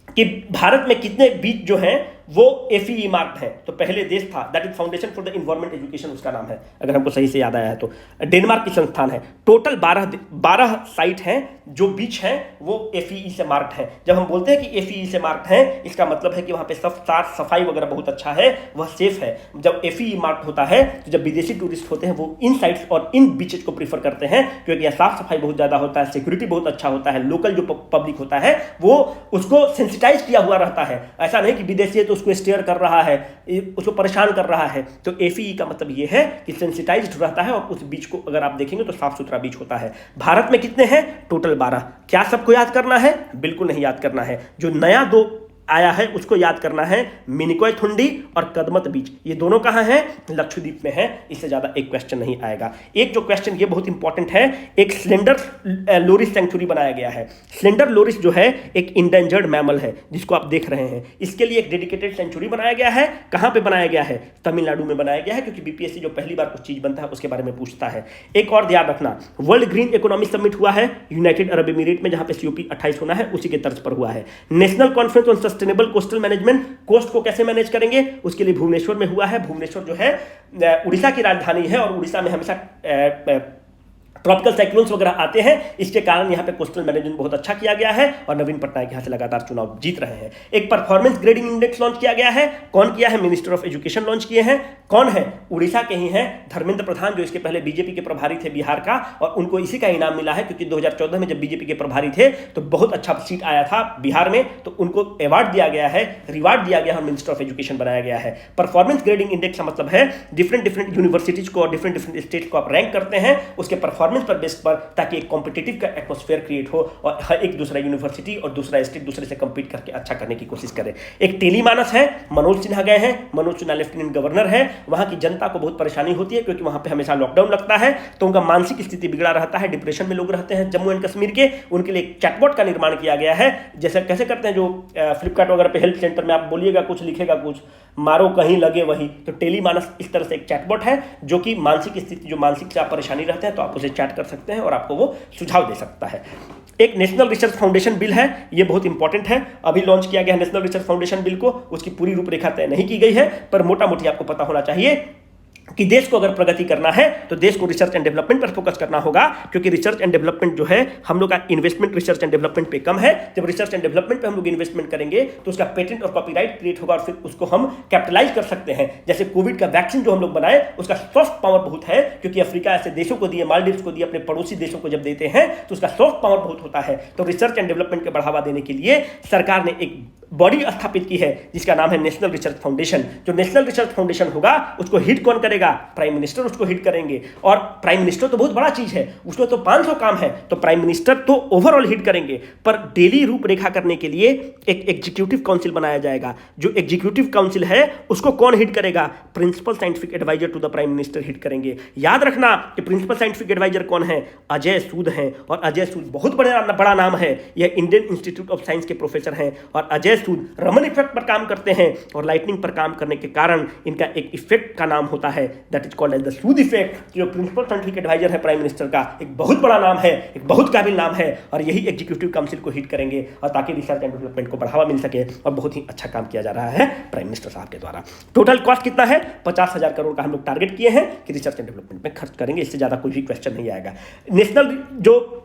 कि भारत में कितने बीच जो हैं वो FEE मार्क्ड है, तो पहले देश था that is foundation for the environment education, उसका नाम है, अगर हमको सही से याद आया है तो। डेनमार्क की संस्थान है। टोटल 12 साइट हैं जो बीच हैं वो FEE से मार्क्ड है। जब हम बोलते हैं कि FEE से मार्क्ड है, इसका मतलब है कि वहाँ पे साफ सफाई वगैरह बहुत अच्छा है, वह सेफ है। जब FEE मार्क्ड होता है तो जब विदेशी टूरिस्ट होते हैं वो इन साइट्स और इन बीचेज को प्रीफर करते हैं, क्योंकि यहाँ साफ सफाई बहुत ज़्यादा होता है, सिक्योरिटी बहुत अच्छा होता है, लोकल जो पब्लिक होता है वो उसको सेंसिटाइज किया हुआ रहता है। ऐसा नहीं कि विदेशी है तो उसको स्टेयर कर रहा है, उसको परेशान कर रहा है। तो FEE का मतलब ये है कि सेंसिटाइज्ड रहता है और उस बीच को अगर आप देखेंगे तो साफ सुथरा बीच होता है। भारत में कितने हैं? टोटल 12। क्या सबको याद करना है? बिल्कुल नहीं याद करना है। जो नया 2 आया है उसको याद करना है, मिनिकॉय थुंडी और कदमत बीच। ये दोनों कहाँ हैं? लक्षद्वीप में है। इससे ज्यादा एक क्वेश्चन नहीं आएगा। एक जो क्वेश्चन ये बहुत इंपॉर्टेंट है, एक स्लेंडर लोरिस सेंचुरी बनाया गया है। स्लेंडर लोरिस जो है एक इंडेंजर्ड मैमल है जिसको आप देख रहे हैं। इसके लिए एक डेडिकेटेड सेंचुरी बनाया गया है। कहाँ पे बनाया गया है? तमिलनाडु में बनाया गया है, क्योंकि BPSC जो पहली बार कुछ चीज बनता है उसके बारे में पूछता है। एक और ध्यान रखना, वर्ल्ड ग्रीन इकोनॉमी समिट हुआ है यूनाइटेड अरब एमिरेट में, जहां पे COP 28 होना है, उसी के तर्ज पर हुआ है। National conference on sustainable coastal management, coast को कैसे मैनेज करेंगे, उसके लिए भुवनेश्वर में हुआ है। भुवनेश्वर जो है उड़ीसा की राजधानी है और उड़ीसा में हमेशा ट्रॉपिकल साइक्लोन्स वगैरह आते हैं, इसके कारण यहाँ पे कोस्टल मैनेजमेंट बहुत अच्छा किया गया है और नवीन पटनायक यहाँ से लगातार चुनाव जीत रहे हैं। एक परफॉर्मेंस ग्रेडिंग इंडेक्स लॉन्च किया गया है। कौन किया है? मिनिस्टर ऑफ एजुकेशन लॉन्च किए हैं। कौन है? उड़ीसा के ही हैं धर्मेंद्र प्रधान, जो इसके पहले बीजेपी के प्रभारी थे बिहार का, और उनको इसी का इनाम मिला है क्योंकि 2014 में जब बीजेपी के प्रभारी थे तो बहुत अच्छा सीट आया था बिहार में, तो उनको अवार्ड दिया गया है, रिवार्ड दिया गया है और मिनिस्टर ऑफ एजुकेशन बनाया गया है। परफॉर्मेंस ग्रेडिंग इंडेक्स का मतलब है डिफरेंट यूनिवर्सिटीज को और डिफरेंट स्टेट्स को आप रैंक करते हैं उसके परफॉर्मेंस पर बेस पर, ताकि एक कॉम्पिटिटिव का एटमॉस्फेयर क्रिएट हो और हर एक दूसरा यूनिवर्सिटी और दूसरा स्टेट दूसरे से कंपीट करके अच्छा करने की कोशिश करे। एक टेलीमानस है, मनोज सिन्हा गए हैं। मनोज सिन्हा लेफ्टिनेंट गवर्नर है। वहां की जनता को बहुत परेशानी होती है क्योंकि वहां पे हमेशा लॉकडाउन लगता है, तो उनका मानसिक स्थिति बिगड़ा रहता है, डिप्रेशन में लोग रहते हैं जम्मू एंड कश्मीर के। उनके लिए एक चैटबॉट का निर्माण किया गया है, जैसे कैसे करते हैं जो फ्लिपकार्ट वगैरह पे हेल्प सेंटर में आप बोलिएगा कुछ, लिखेगा कुछ, मारो कहीं लगे वही, तो टेलीमानस इस तरह से एक चैटबॉट है जो कि मानसिक स्थिति, जो मानसिक से आप परेशानी रहते हैं तो आप उसे चैट कर सकते हैं और आपको वो सुझाव दे सकता है। एक नेशनल रिसर्च फाउंडेशन बिल है, ये बहुत इंपॉर्टेंट है, अभी लॉन्च किया गया है नेशनल रिसर्च फाउंडेशन बिल को। उसकी पूरी रूपरेखा तय नहीं की गई है, पर मोटा मोटी आपको पता होना चाहिए कि देश को अगर प्रगति करना है तो देश को रिसर्च एंड डेवलपमेंट पर फोकस करना होगा, क्योंकि रिसर्च एंड डेवलपमेंट जो है हम लोग का इन्वेस्टमेंट रिसर्च एंड डेवलपमेंट पे कम है। जब रिसर्च एंड डेवलपमेंट पे हम लोग इन्वेस्टमेंट करेंगे तो उसका पेटेंट और कॉपीराइट क्रिएट होगा और फिर उसको हम कैपिटलाइज कर सकते हैं। जैसे कोविड का वैक्सीन जो हम लोग बनाए उसका सॉफ्ट पावर बहुत है, क्योंकि अफ्रीका ऐसे देशों को दिए, मालदीव्स को दिए, अपने पड़ोसी देशों को जब देते हैं तो उसका सॉफ्ट पावर बहुत होता है। तो रिसर्च एंड डेवलपमेंट को बढ़ावा देने के लिए सरकार ने एक बॉडी स्थापित की है जिसका नाम है नेशनल रिसर्च फाउंडेशन। जो नेशनल रिसर्च फाउंडेशन होगा उसको हिट कौन करेगा? प्राइम मिनिस्टर उसको हिट करेंगे, और प्राइम मिनिस्टर तो बहुत बड़ा चीज है, उसको तो 500 काम है, तो प्राइम मिनिस्टर तो ओवरऑल हिट करेंगे, पर डेली रूपरेखा करने के लिए एक एग्जीक्यूटिव काउंसिल बनाया जाएगा। जो एग्जीक्यूटिव काउंसिल है उसको कौन हिट करेगा? Principal scientific adviser to the prime minister hit करेंगे। याद रखना कि प्रिंसिपल साइंटिफिक एडवाइजर कौन है? अजय सूद हैं, और अजय सूद बहुत बड़ा नाम है, यह इंडियन इंस्टीट्यूट ऑफ साइंस के प्रोफेसर हैं, और अजय सूद रमन इफेक्ट पर काम करते हैं, और लाइटनिंग पर काम करने के कारण इनका एक इफेक्ट का नाम होता है that is called as the Suess effect. जो प्रिंसिपल साइंटिफिक एडवाइजर है प्राइम मिनिस्टर का, एक बहुत बड़ा नाम है, एक बहुत काबिल नाम है, और यही एग्जीक्यूटिव काउंसिल को हिट करेंगे, और ताकि रिसर्च एंड डेवलपमेंट को बढ़ावा मिल सके, और बहुत ही अच्छा काम किया जा रहा है प्राइम मिनिस्टर साहब के द्वारा। टोटल कॉस्ट कितना है? 50,000 करोड़ का हम लोग टारगेट किए हैं कि रिसर्च एंड डेवलपमेंट में खर्च करेंगे, इससे ज्यादा कोई भी क्वेश्चन नहीं आएगा। नेशनल जो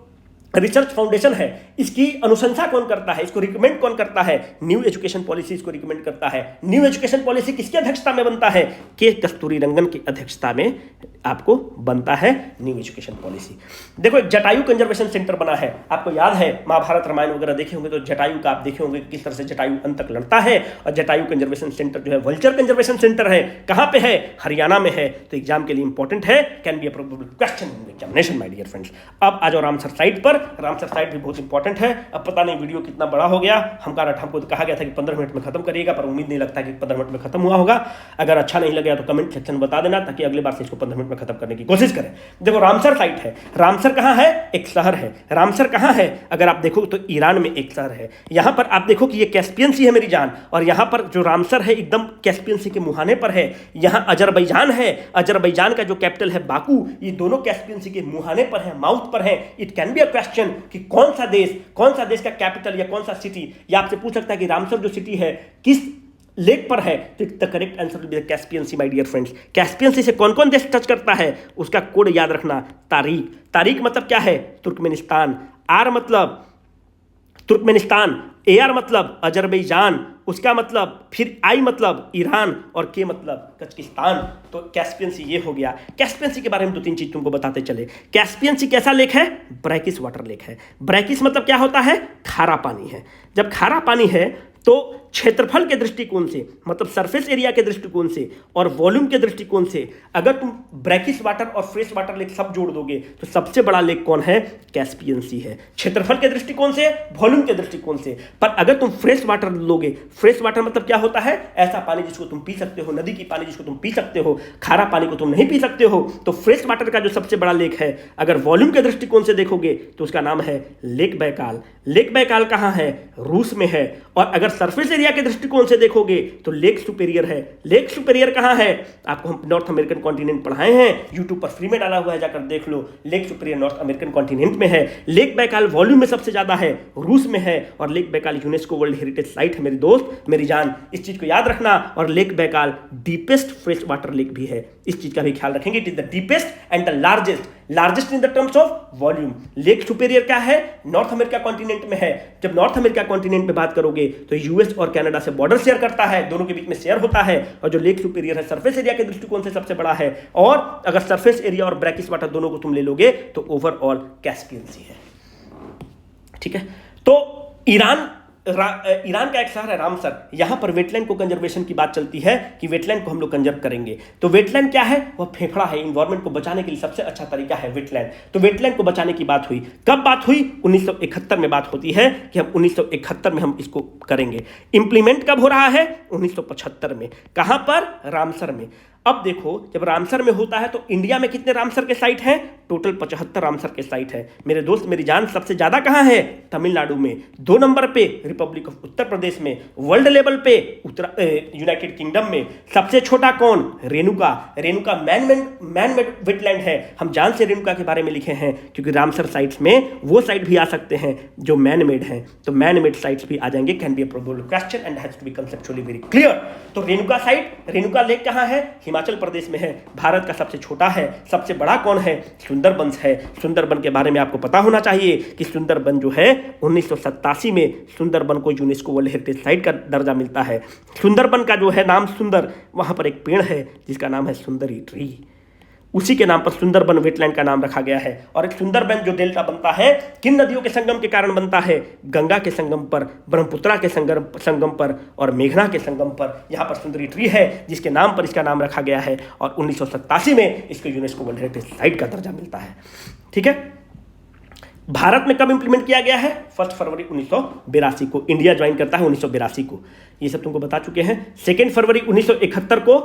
रिसर्च फाउंडेशन है, इसकी अनुशंसा कौन करता है, इसको रिकमेंड कौन करता है, न्यू एजुकेशन पॉलिसी इसको रिकमेंड करता है। न्यू एजुकेशन पॉलिसी किसकी अध्यक्षता में बनता है, के कस्तूरीरंगन की अध्यक्षता में आपको बनता है न्यू एजुकेशन पॉलिसी। देखो एक जटायु कंजर्वेशन सेंटर बना है, आपको याद है महाभारत रामायण वगैरह देखे होंगे तो जटायु का आप देखे होंगे किस तरह से जटायु अंत तक लड़ता है। और जटायु कंजर्वेशन सेंटर जो है वल्चर कंजर्वेशन सेंटर है, कहां पे है, हरियाणा में है। तो एग्जाम के लिए इंपॉर्टेंट है, can be a probable question in examination my dear friends. अब आ जाओ रामसर साइट पर। रामसर साइट भी बहुत इंपॉर्टेंट है। अब पता नहीं वीडियो कितना बड़ा हो गया, हमको कहा गया था कि 15 मिनट में खत्म करिएगा, पर उम्मीद नहीं लगता कि 15 मिनट में खत्म हुआ होगा। अगर अच्छा नहीं लगे तो कमेंट सेक्शन में बता देना, ताकि अगली बार से इसको 15 मिनट में खत्म करने की कोशिश करें। देखो रामसर साइट है, रामसर कहां है, एक शहर है। रामसर कहां है, अगर आप देखो तो ईरान में एक शहर है। यहां पर आप देखो कि ये कैस्पियन सी है मेरी जान, और यहां पर जो रामसर है एकदम कैस्पियन सी के मुहाने पर है। यहां अजरबैजान है, अजरबैजान का जो कैपिटल है बाकू, ये दोनों कैस्पियन सी के मुहाने पर है, माउथ पर है। It can be a question कि कौन सा देश का कैपिटल या कौन सा सिटी, या आपसे पूछ सकता है कि रामसर जो सिटी है किस लेक पर है। तो the correct answer will be Caspian Sea my dear friends. Caspian Sea से कौन कौन देश टच करता है, उसका कोड याद रखना, तारीख। तारीख मतलब क्या है, तुर्कमेनिस्तान। आर मतलब तुर्कमेनिस्तान, AR मतलब अजरबैजान, उसका मतलब फिर आई मतलब ईरान, और के मतलब कजाकिस्तान। तो कैस्पियन सी ये हो गया। कैस्पियन सी के बारे में 2-3 चीज तुमको बताते चले। कैस्पियन सी कैसा लेक है, ब्रैकिस वाटर लेक है। ब्रैकिस मतलब क्या होता है, खारा पानी है। जब खारा पानी है तो क्षेत्रफल के दृष्टिकोण से, मतलब सरफेस एरिया के दृष्टिकोण से और वॉल्यूम के दृष्टिकोण से, अगर तुम ब्रैकिस वाटर और फ्रेश वाटर लेक सब जोड़ दोगे तो सबसे बड़ा लेक कौन है, कैस्पियन सी है। क्षेत्रफल के दृष्टिकोण से, वॉल्यूम के दृष्टिकोण से। पर अगर तुम फ्रेश वाटर लोगे, फ्रेश वाटर मतलब क्या होता है, ऐसा पानी जिसको तुम पी सकते हो, नदी की पानी जिसको तुम पी सकते हो, खारा पानी को तुम नहीं पी सकते हो। तो फ्रेश वाटर का जो सबसे बड़ा लेक है, अगर वॉल्यूम के दृष्टिकोण से देखोगे तो उसका नाम है लेक बैकाल। लेक बैकाल कहां है, रूस में है। और अगर सरफेस एरिया के दृष्टिकोण से देखोगे तो लेक सुपेरियर है। लेक सुपेरियर कहां है, आपको हम नॉर्थ अमेरिकन कॉन्टिनेंट पढ़ाए हैं, यूट्यूब पर फ्री में डाला हुआ है, जाकर देख लो। Lake Superior North American continent में है। लेक बैकाल वॉल्यूम में सबसे ज्यादा है, रूस में है। और lake Baikal UNESCO world heritage site है मेरे दोस्त मेरी जान, इस चीज को याद रखना। और lake Baikal deepest fresh water lake भी है, इस चीज का भी ख्याल रखेंगे। It is the deepest and the largest in the terms of volume. Lake superior क्या है, नॉर्थ अमेरिका कॉन्टिनेंट में है। जब नॉर्थ अमेरिका कॉन्टिनेंट में बात करोगे तो यूएस और कनाडा से बॉर्डर शेयर करता है, दोनों के बीच में शेयर होता है। और जो लेक सुपेरियर है सरफेस एरिया के दृष्टिकोण से सबसे बड़ा है। और अगर सरफेस एरिया और ब्रैकिस वाटर दोनों को तुम ले लोगे तो ओवरऑल कैस्पियन सी है। ठीक है, तो ईरान का एक शहर है रामसर। यहां पर वेटलैंड को कंजर्वेशन की बात चलती है कि वेटलैंड को हम लोग कंजर्व करेंगे। तो वेटलैंड क्या है, वह फेफड़ा है, इन्वायरमेंट को बचाने के लिए सबसे अच्छा तरीका है वेटलैंड। तो वेटलैंड को बचाने की बात हुई, कब बात हुई, 1971 में बात होती है कि हम 1971 में हम इसको करेंगे। इंप्लीमेंट कब हो रहा है, 1975 में। कहां पर, रामसर में। अब देखो जब रामसर में होता है तो इंडिया में कितने रामसर के साइट हैं, टोटल 75 रामसर के साइट है मेरे दोस्त मेरी जान। सबसे ज्यादा कहां है, तमिलनाडु में। 2 नंबर पे रिपब्लिक ऑफ उत्तर प्रदेश में। वर्ल्ड लेवल पे यूनाइटेड किंगडम में। सबसे छोटा कौन, रेणुका। रेणुका मैन-मेड वेटलैंड है। हम जान से रेणुका के बारे में लिखे हैं क्योंकि रामसर साइट्स में वो साइट भी आ सकते हैं जो मैन मेड हैं, तो मैन मेड साइट्स भी आ जाएंगे। Can be a probable question and has to be conceptually very clear. तो रेणुका साइट, रेणुका लेक कहां है, हिमाचल प्रदेश में है। भारत का सबसे छोटा है। सबसे बड़ा कौन है, सुंदरबन है। सुंदरबन के बारे में आपको पता होना चाहिए कि सुंदरबन जो है 1987 में सुंदरबन को यूनेस्को वर्ल्ड हेरिटेज साइट का दर्जा मिलता है। सुंदरबन का जो है नाम सुंदर, वहां पर एक पेड़ है जिसका नाम है सुंदरी ट्री, उसी के नाम पर सुंदरबन वेटलैंड का नाम रखा गया है। और एक सुंदरबन जो डेल्टा बनता है किन नदियों के संगम के कारण बनता है, गंगा के संगम पर, ब्रह्मपुत्रा के संगम पर और मेघना के संगम पर। यहाँ पर सुंदरी ट्री है जिसके नाम पर इसका नाम रखा गया है। और 1987 में इसको यूनेस्को वर्ल्ड हेरिटेज साइट का दर्जा मिलता है। ठीक है, भारत में कब इंप्लीमेंट किया गया है, 1 फरवरी 1982 को। इंडिया ज्वाइन करता है 1982 को, ये सब तुमको बता चुके हैं। 2 फरवरी 1971 को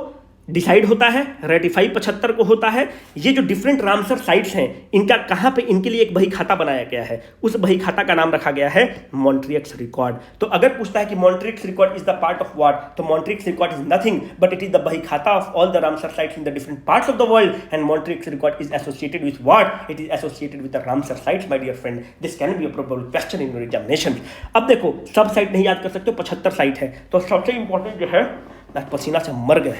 डिसाइड होता है, रेटिफाई 75 को होता है। ये जो डिफरेंट रामसर साइट्स हैं इनका कहाँ पे, इनके लिए एक बही खाता बनाया गया है। उस बही खाता का नाम रखा गया है मॉन्ट्रियक्स रिकॉर्ड। तो अगर पूछता है कि Montreux Record is the part of what, तो Montreux Record is nothing but it is the bahi khata of all the Ramsar sites in the different parts of the world. And Montreux Record is associated with what, it is associated with the Ramsar sites my dear friend. This can be a probable question in your examination. अब देखो सब site नहीं याद कर सकते, 75 site है। तो सबसे इंपॉर्टेंट जो है आज पसीना से मर गए,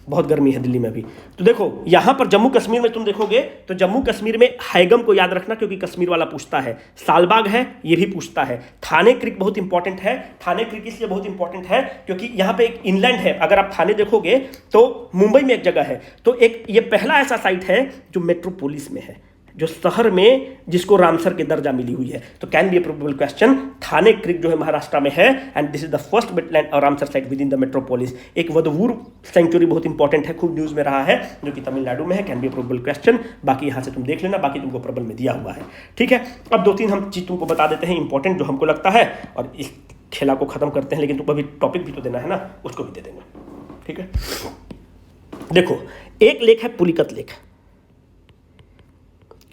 बहुत गर्मी है दिल्ली में भी। तो देखो यहाँ पर जम्मू कश्मीर में तुम देखोगे तो जम्मू कश्मीर में हैगम को याद रखना, क्योंकि कश्मीर वाला पूछता है। सालबाग है, ये भी पूछता है। थाने क्रिक बहुत इंपॉर्टेंट है। थाने क्रिक इसलिए बहुत इंपॉर्टेंट है क्योंकि यहाँ पे एक इनलैंड है। अगर आप थाने देखोगे तो मुंबई में एक जगह है, तो एक ये पहला ऐसा साइट है जो मेट्रोपोलिस में है, जो शहर में जिसको रामसर के दर्जा मिली हुई है। तो can be a probable question. Thane creek जो है महाराष्ट्र में है and this is the first wetland और Ramsar site within the metropolis. एक वदवूर सेंचुरी बहुत इंपॉर्टेंट है, खूब न्यूज में रहा है, जो कि तमिलनाडु में है। Can be a probable question. बाकी यहाँ से तुम देख लेना, बाकी तुमको प्रबल में दिया हुआ है, ठीक है। अब 2-3 हम चीज तुमको बता देते हैं इंपॉर्टेंट जो हमको लगता है, और इस खेला को खत्म करते हैं। लेकिन तुमको अभी टॉपिक भी तो देना है ना, उसको भी दे देंगे, ठीक है। देखो एक लेख है पुलिकत लेख,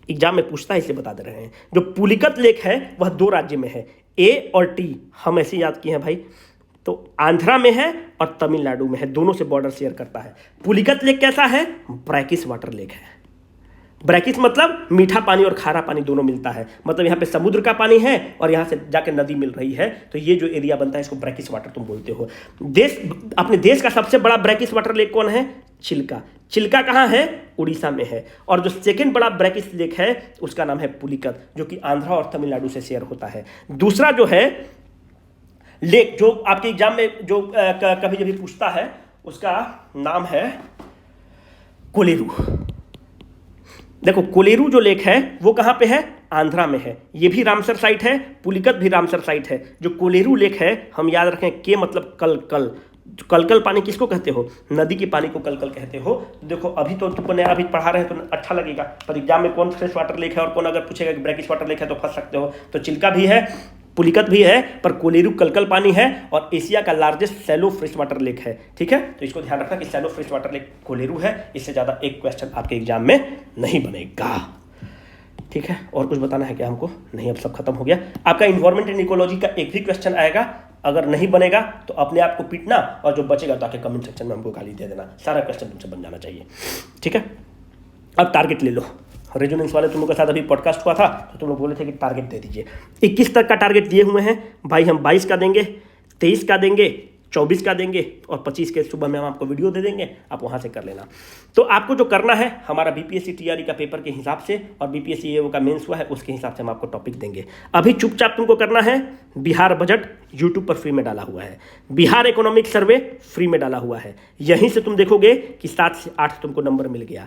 एग्जाम में पूछता है इसलिए बता दे रहे हैं। जो पुलिकत लेख है वह 2 राज्य में है, ए और टी, हम ऐसे याद किए हैं भाई। तो आंध्रा में है और तमिलनाडु में है, दोनों से बॉर्डर शेयर करता है। पुलिकत लेक कैसा है? ब्रैकिस वाटर लेक है। ब्रैकिस मतलब मीठा पानी और खारा पानी दोनों मिलता है, मतलब यहाँ पे समुद्र का पानी है और यहाँ से जाके नदी मिल रही है, तो ये जो एरिया बनता है इसको ब्रैकिस वाटर तुम बोलते हो। अपने देश का सबसे बड़ा ब्रैकिस वाटर लेक कौन है? चिल्का। चिल्का कहाँ है? उड़ीसा में है। और जो सेकेंड बड़ा ब्रैकिस लेक है उसका नाम है पुलिकत, जो कि आंध्रा और तमिलनाडु से शेयर होता है। दूसरा जो है लेक जो आपके एग्जाम में जो कभी कभी पूछता है, उसका नाम है कोलेरू। देखो कोलेरू जो लेक है वो कहाँ पे है? आंध्रा में है। ये भी रामसर साइट है, पुलिकत भी रामसर साइट है। जो कोलेरू लेक है, हम याद रखें के मतलब कल कल। कलकल पानी किसको कहते हो? नदी के पानी को कलकल कहते हो। देखो अभी तो तुमको नया अभी पढ़ा रहे हैं तो अच्छा लगेगा, पर एग्जाम में कौन फ्रेश वाटर लेक है और कौन अगर पूछेगा कि ब्रैकिस वाटर लेक है तो फंस सकते हो। तो चिल्का भी है, पुलिकत भी है, पर कोलेरू कलकल पानी है और एशिया का largest shallow fresh water lake है, ठीक है। तो इसको ध्यान रखना कि shallow fresh water lake Kolleru है। इससे ज़्यादा एक क्वेश्चन आपके एग्जाम में नहीं बनेगा, ठीक है। और कुछ बताना है क्या हमको? नहीं, अब सब खत्म हो गया। आपका इन्वायरमेंट एंड इकोलॉजी का एक भी क्वेश्चन आएगा, अगर नहीं बनेगा तो अपने आप को पीटना, और जो बचेगा तो आके कमेंट सेक्शन में हमको गाली दे देना। सारा क्वेश्चन तुमसे बन जाना चाहिए, ठीक है। अब टारगेट ले लो। रेजोनेंस वाले तुम लोग के साथ अभी पॉडकास्ट हुआ था तो तुम लोग बोले थे कि टारगेट दे दीजिए। 21 तक का टारगेट दिए हुए हैं भाई, हम 22 का देंगे, 23 का देंगे, 24 का देंगे और 25 के सुबह में हम आपको वीडियो दे देंगे, आप वहाँ से कर लेना। तो आपको जो करना है, हमारा बीपीएससी टीआरई का पेपर के हिसाब से और बीपीएससी एओ का मेंस हुआ है उसके हिसाब से हम आपको टॉपिक देंगे। अभी चुपचाप तुमको करना है, बिहार बजट यूट्यूब पर फ्री में डाला हुआ है, बिहार इकोनॉमिक सर्वे फ्री में डाला हुआ है, यहीं से तुम देखोगे कि 7 से 8 तुमको नंबर मिल गया।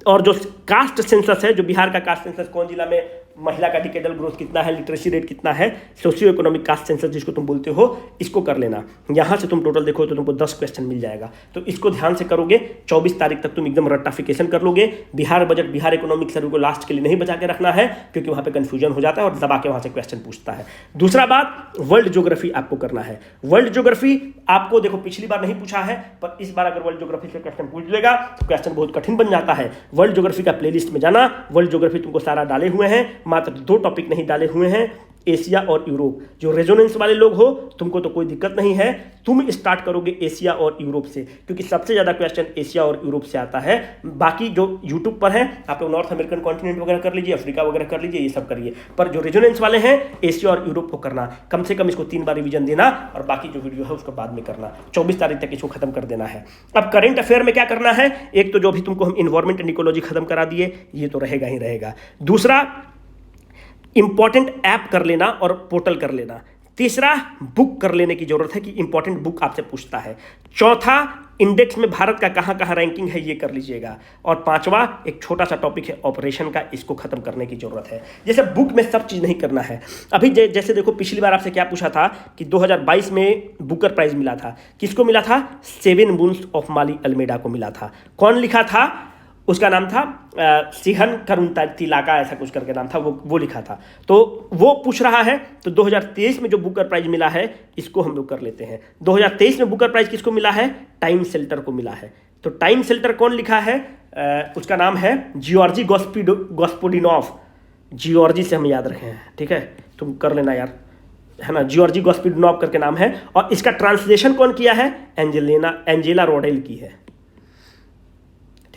और जो कास्ट सेंसस है, जो बिहार का कास्ट सेंसस, कौन जिला में महिला का डिकेडल ग्रोथ कितना है, लिटरेसी रेट कितना है, सोशियो इकोनॉमिक कास्ट सेंसस जिसको तुम बोलते हो, इसको कर लेना। यहाँ से तुम टोटल देखो तो तुमको 10 क्वेश्चन मिल जाएगा। तो इसको ध्यान से करोगे, 24 तारीख तक तुम एकदम रट्टाफिकेशन कर लोगे। Bihar budget, Bihar economic survey को लास्ट के लिए नहीं बचा के रखना है, क्योंकि वहाँ पे कंफ्यूजन हो जाता है और दबा के वहाँ से क्वेश्चन पूछता है। दूसरा बात, वर्ल्ड ज्योग्राफी आपको करना है। वर्ल्ड ज्योग्राफी आपको देखो पिछली बार नहीं पूछा है, पर इस बार अगर वर्ल्ड ज्योग्राफी से क्वेश्चन पूछ लेगा तो क्वेश्चन बहुत कठिन बन जाता है। वर्ल्ड ज्योग्राफी का प्लेलिस्ट में जाना, वर्ल्ड ज्योग्राफी तुमको सारा डाले हुए हैं, मात्र 2 टॉपिक नहीं डाले हुए हैं, एशिया और यूरोप। जो रेजोनेंस वाले लोग हो तुमको तो कोई दिक्कत नहीं है, तुम स्टार्ट करोगे एशिया और यूरोप से, क्योंकि सबसे ज़्यादा क्वेश्चन एशिया और यूरोप से आता है। बाकी जो यूट्यूब पर है आप लोग नॉर्थ अमेरिकन कॉन्टिनेंट वगैरह कर लीजिए, अफ्रीका वगैरह कर लीजिए, ये सब करिए, पर जो रेजोनेंस वाले हैं एशिया और यूरोप को करना। कम से कम इसको 3 बार रिवीजन देना और बाकी जो वीडियो है उसको बाद में करना। 24 तारीख तक इसको खत्म कर देना है। अब करेंट अफेयर में क्या करना है? एक तो जो भी तुमको हम इन्वायरमेंट एंड इकोलॉजी खत्म करा दिए, ये तो रहेगा ही रहेगा। दूसरा, इंपॉर्टेंट ऐप कर लेना और पोर्टल कर लेना। तीसरा, बुक कर लेने की जरूरत है कि इंपॉर्टेंट बुक आपसे पूछता है। चौथा, इंडेक्स में भारत का कहाँ कहाँ रैंकिंग है ये कर लीजिएगा। और पांचवा, एक छोटा सा टॉपिक है ऑपरेशन का, इसको खत्म करने की जरूरत है। जैसे बुक में सब चीज़ नहीं करना है। अभी जैसे देखो पिछली बार आपसे क्या पूछा था कि 2022 में बुकर प्राइज मिला था, किसको मिला था? 7 मून्स ऑफ माली अल्मेडा को मिला था। कौन लिखा था? उसका नाम था सिहन करुणतिलाका, ऐसा कुछ करके नाम था, वो लिखा था। तो वो पूछ रहा है। तो 2023 में जो बुकर प्राइज मिला है इसको हम लोग कर लेते हैं। 2023 में बुकर प्राइज किसको मिला है? टाइम सेल्टर को मिला है। तो टाइम सेल्टर कौन लिखा है? उसका नाम है जियोर्जी गॉस्पोडिनोव। जियोर्जी से हम याद रखे हैं, ठीक है, तुम कर लेना यार, है ना। जियोर्जी गॉस्पोडिनोव करके नाम है। और इसका ट्रांसलेशन कौन किया है? एंजेला रोडेल की है,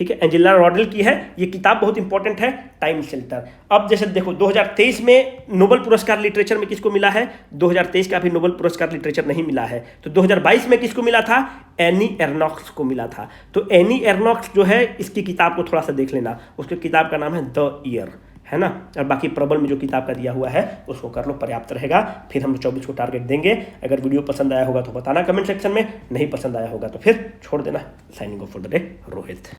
ठीक है, एंजेला रॉडेल की है, ये किताब बहुत इंपॉर्टेंट है, टाइम शेल्टर। अब जैसे देखो 2023 में नोबेल पुरस्कार लिटरेचर में किसको मिला है, 2023 का भी नोबेल पुरस्कार लिटरेचर नहीं मिला है, तो 2022 में किसको मिला था, एनी एर्नॉक्स को मिला था। तो एनी एर्नॉक्स जो है इसकी किताब को थोड़ा सा देख लेना, उसकी किताब का नाम है द ईयर, है ना। और बाकी प्रबल में जो किताब का दिया हुआ है उसको कर लो, पर्याप्त रहेगा। फिर हम 24 को टारगेट देंगे। अगर वीडियो पसंद आया होगा तो बताना कमेंट सेक्शन में, नहीं पसंद आया होगा तो फिर छोड़ देना। Signing off for the day, Rohit.